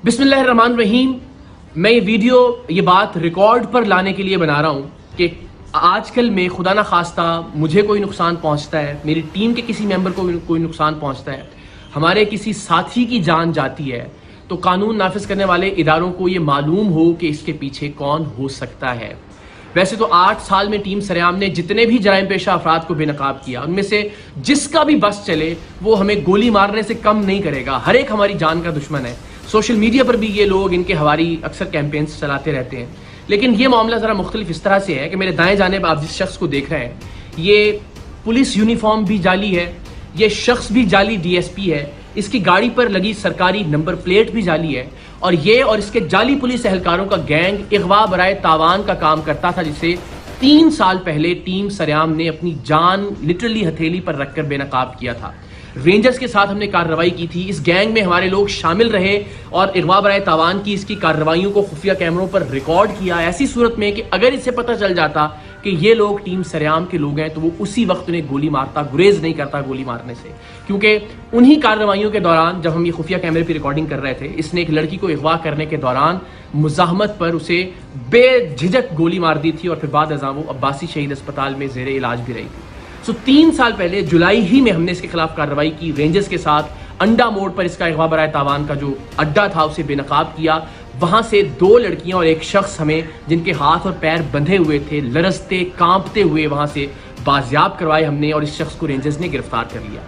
بسم اللہ الرحمن الرحیم. میں یہ ویڈیو یہ بات ریکارڈ پر لانے کے لیے بنا رہا ہوں کہ آج کل میں خدا نہ خواستہ مجھے کوئی نقصان پہنچتا ہے، میری ٹیم کے کسی ممبر کو کوئی نقصان پہنچتا ہے، ہمارے کسی ساتھی کی جان جاتی ہے، تو قانون نافذ کرنے والے اداروں کو یہ معلوم ہو کہ اس کے پیچھے کون ہو سکتا ہے. ویسے تو 8 سال میں ٹیم سریام نے جتنے بھی جرائم پیشہ افراد کو بے نقاب کیا، ان میں سے جس کا بھی بس چلے وہ ہمیں گولی مارنے سے کم نہیں کرے گا. ہر ایک ہماری جان کا دشمن ہے. سوشل میڈیا پر بھی یہ لوگ ان کے ہماری اکثر کیمپینز چلاتے رہتے ہیں. لیکن یہ معاملہ ذرا مختلف اس طرح سے ہے کہ میرے دائیں جانب آپ جس شخص کو دیکھ رہے ہیں، یہ پولیس یونیفارم بھی جعلی ہے، یہ شخص بھی جعلی ڈی ایس پی ہے، اس کی گاڑی پر لگی سرکاری نمبر پلیٹ بھی جعلی ہے، اور یہ اور اس کے جعلی پولیس اہلکاروں کا گینگ اغوا برائے تاوان کا کام کرتا تھا، جسے 3 سال پہلے ٹیم سریام نے اپنی جان لٹرلی ہتھیلی پر رکھ کر بے نقاب کیا تھا. رینجرز کے ساتھ ہم نے کارروائی کی تھی. اس گینگ میں ہمارے لوگ شامل رہے اور اغوا برائے تاوان کی اس کی کارروائیوں کو خفیہ کیمروں پر ریکارڈ کیا، ایسی صورت میں کہ اگر اسے پتہ چل جاتا کہ یہ لوگ ٹیم سریام کے لوگ ہیں تو وہ اسی وقت انہیں گولی مارتا، گریز نہیں کرتا گولی مارنے سے. کیونکہ انہی کارروائیوں کے دوران جب ہم یہ خفیہ کیمرے پہ ریکارڈنگ کر رہے تھے، اس نے ایک لڑکی کو اغوا کرنے کے دوران مزاحمت پر اسے بے جھجک گولی مار دی تھی، اور پھر بعد ازاں وہ عباسی شہید اسپتال میں زیر علاج بھی رہی تھی. 3 سال پہلے جولائی ہی میں ہم نے اس کے خلاف کارروائی کی. رینجرز کے ساتھ انڈا موڑ پر اس کا اغوا برائے تاوان کا جو اڈا تھا اسے بے نقاب کیا. وہاں سے 2 لڑکیاں اور ایک شخص ہمیں جن کے ہاتھ اور پیر بندھے ہوئے تھے، لرزتے کانپتے ہوئے وہاں سے بازیاب کروائے ہم نے، اور اس شخص کو رینجرز نے گرفتار کر لیا.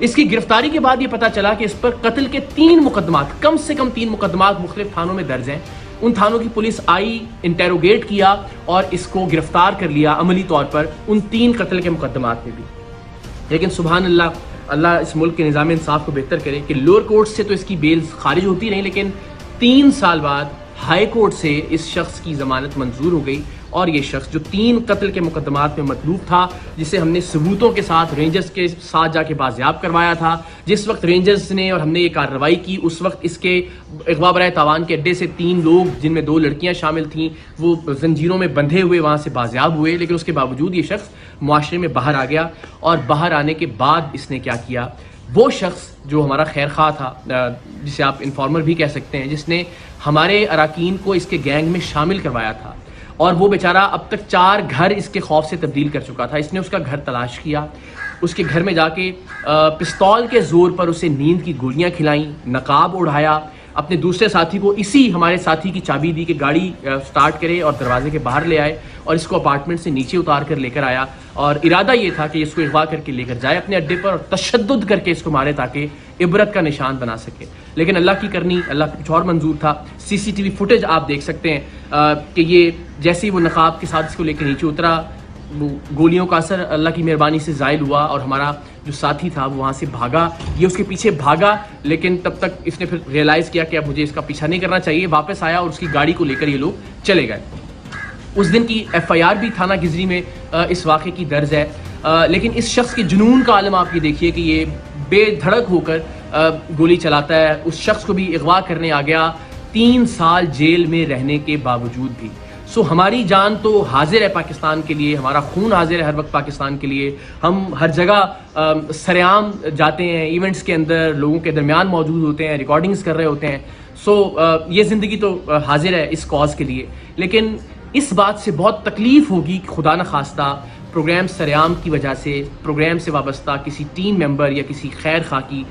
اس کی گرفتاری کے بعد یہ پتا چلا کہ اس پر قتل کے 3 مقدمات، کم سے کم 3 مقدمات مختلف تھانوں میں درج ہیں. ان تھانوں کی پولیس آئی، انٹیروگیٹ کیا اور اس کو گرفتار کر لیا عملی طور پر ان 3 قتل کے مقدمات میں بھی. لیکن سبحان اللہ، اللہ اس ملک کے نظام انصاف کو بہتر کرے کہ لوور کورٹ سے تو اس کی بیل خارج ہوتی نہیں، لیکن 3 سال بعد ہائی کورٹ سے اس شخص کی ضمانت منظور ہو گئی. اور یہ شخص جو 3 قتل کے مقدمات میں مطلوب تھا، جسے ہم نے ثبوتوں کے ساتھ رینجرز کے ساتھ جا کے بازیاب کروایا تھا، جس وقت رینجرز نے اور ہم نے یہ کارروائی کی اس وقت اس کے اغوا برائے تاوان کے اڈے سے 3 لوگ جن میں 2 لڑکیاں شامل تھیں وہ زنجیروں میں بندھے ہوئے وہاں سے بازیاب ہوئے. لیکن اس کے باوجود یہ شخص معاشرے میں باہر آ گیا، اور باہر آنے کے بعد اس نے کیا کیا، وہ شخص جو ہمارا خیر خواہ تھا، جسے آپ انفارمر بھی کہہ سکتے ہیں، جس نے ہمارے اراکین کو اس کے گینگ میں شامل کروایا تھا، اور وہ بیچارہ اب تک 4 گھر اس کے خوف سے تبدیل کر چکا تھا. اس نے اس کا گھر تلاش کیا، اس کے گھر میں جا کے پستول کے زور پر اسے نیند کی گولیاں کھلائیں، نقاب اڑایا، اپنے دوسرے ساتھی کو اسی ہمارے ساتھی کی چابی دی کہ گاڑی سٹارٹ کرے اور دروازے کے باہر لے آئے، اور اس کو اپارٹمنٹ سے نیچے اتار کر لے کر آیا، اور ارادہ یہ تھا کہ اس کو اغوا کر کے لے کر جائے اپنے اڈے پر اور تشدد کر کے اس کو مارے تاکہ عبرت کا نشان بنا سکے. لیکن اللہ کی کرنی، اللہ کو کچھ اور منظور تھا. CCTV فوٹیج آپ دیکھ سکتے ہیں کہ یہ جیسے ہی وہ نقاب کے ساتھ اس کو لے کے نیچے اترا، وہ گولیوں کا اثر اللہ کی مہربانی سے زائل ہوا، اور ہمارا جو ساتھی تھا وہ وہاں سے بھاگا. یہ اس کے پیچھے بھاگا، لیکن تب تک اس نے پھر ریئلائز کیا کہ اب مجھے اس کا پیچھا نہیں کرنا چاہیے. واپس آیا اور اس کی گاڑی کو لے کر یہ لوگ چلے گئے. اس دن کی FIR بھی تھانہ گزری میں اس واقعے کی درج ہے. لیکن اس شخص کے جنون کا عالم آپ یہ دیکھیے کہ یہ بے دھڑک ہو کر گولی چلاتا ہے. اس شخص کو بھی اغوا کرنے آ گیا 3 سال جیل میں رہنے کے باوجود بھی. ہماری جان تو حاضر ہے پاکستان کے لیے، ہمارا خون حاضر ہے ہر وقت پاکستان کے لیے. ہم ہر جگہ سریعام جاتے ہیں، ایونٹس کے اندر لوگوں کے درمیان موجود ہوتے ہیں، ریکارڈنگز کر رہے ہوتے ہیں. یہ زندگی تو حاضر ہے اس کاز کے لیے. لیکن اس بات سے بہت تکلیف ہوگی کہ خدا نخواستہ پروگرام سریعام کی وجہ سے پروگرام سے وابستہ کسی ٹیم ممبر یا کسی خیر خواہ کی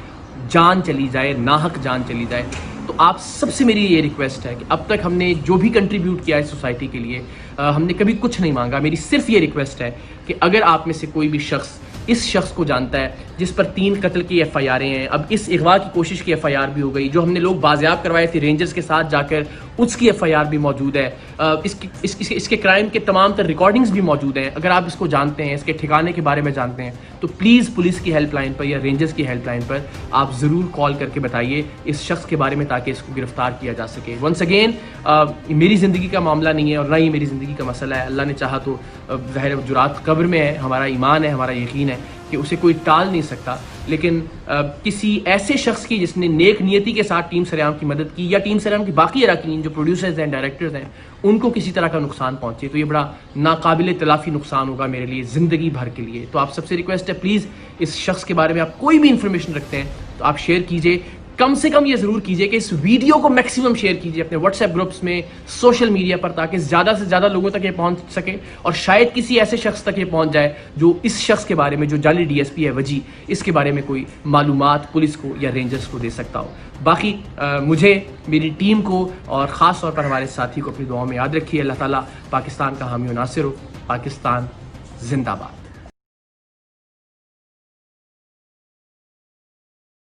جان چلی جائے، ناحق جان چلی جائے. تو آپ سب سے میری یہ ریکویسٹ ہے کہ اب تک ہم نے جو بھی کنٹریبیوٹ کیا ہے سوسائٹی کے لیے، ہم نے کبھی کچھ نہیں مانگا. میری صرف یہ ریکویسٹ ہے کہ اگر آپ میں سے کوئی بھی شخص اس شخص کو جانتا ہے جس پر 3 قتل کی FIR ہیں، اب اس اغوا کی کوشش کی FIR بھی ہو گئی، جو ہم نے لوگ بازیاب کروائے تھے رینجرز کے ساتھ جا کر اس کی FIR بھی موجود ہے، اس کے کرائم کے تمام تر ریکارڈنگز بھی موجود ہیں. اگر آپ اس کو جانتے ہیں، اس کے ٹھکانے کے بارے میں جانتے ہیں، تو پلیز پولیس کی ہیلپ لائن پر یا رینجرز کی ہیلپ لائن پر آپ ضرور کال کر کے بتائیے اس شخص کے بارے میں تاکہ اس کو گرفتار کیا جا سکے. ونس اگین میری زندگی کا معاملہ نہیں ہے اور نہ ہی میری زندگی کا مسئلہ ہے. اللہ نے چاہا تو ظاہر جرات قبر میں ہے، ہمارا ایمان ہے، ہمارا یقین ہے کہ اسے کوئی ٹال نہیں سکتا. لیکن کسی ایسے شخص کی جس نے نیک نیتی کے ساتھ ٹیم سریام کی مدد کی، یا ٹیم سریام کی باقی اراکین جو پروڈیوسرز ہیں، ڈائریکٹرز ہیں، ان کو کسی طرح کا نقصان پہنچے، تو یہ بڑا ناقابل تلافی نقصان ہوگا میرے لیے زندگی بھر کے لیے. تو آپ سب سے ریکویسٹ ہے پلیز اس شخص کے بارے میں آپ کوئی بھی انفارمیشن رکھتے ہیں تو آپ شیئر کیجئے. کم سے کم یہ ضرور کیجئے کہ اس ویڈیو کو میکسیمم شیئر کیجئے اپنے واٹس ایپ گروپس میں, سوشل میڈیا پر, تاکہ زیادہ سے زیادہ لوگوں تک یہ پہنچ سکے, اور شاید کسی ایسے شخص تک یہ پہنچ جائے جو اس شخص کے بارے میں, جو جعلی ڈی ایس پی ہے وجی, اس کے بارے میں کوئی معلومات پولیس کو یا رینجرز کو دے سکتا ہو. باقی مجھے, میری ٹیم کو اور خاص طور پر ہمارے ساتھی کو اپنی دعاؤں میں یاد رکھیے. اللہ تعالیٰ پاکستان کا حامی و ناصر ہو. پاکستان زندہ باد.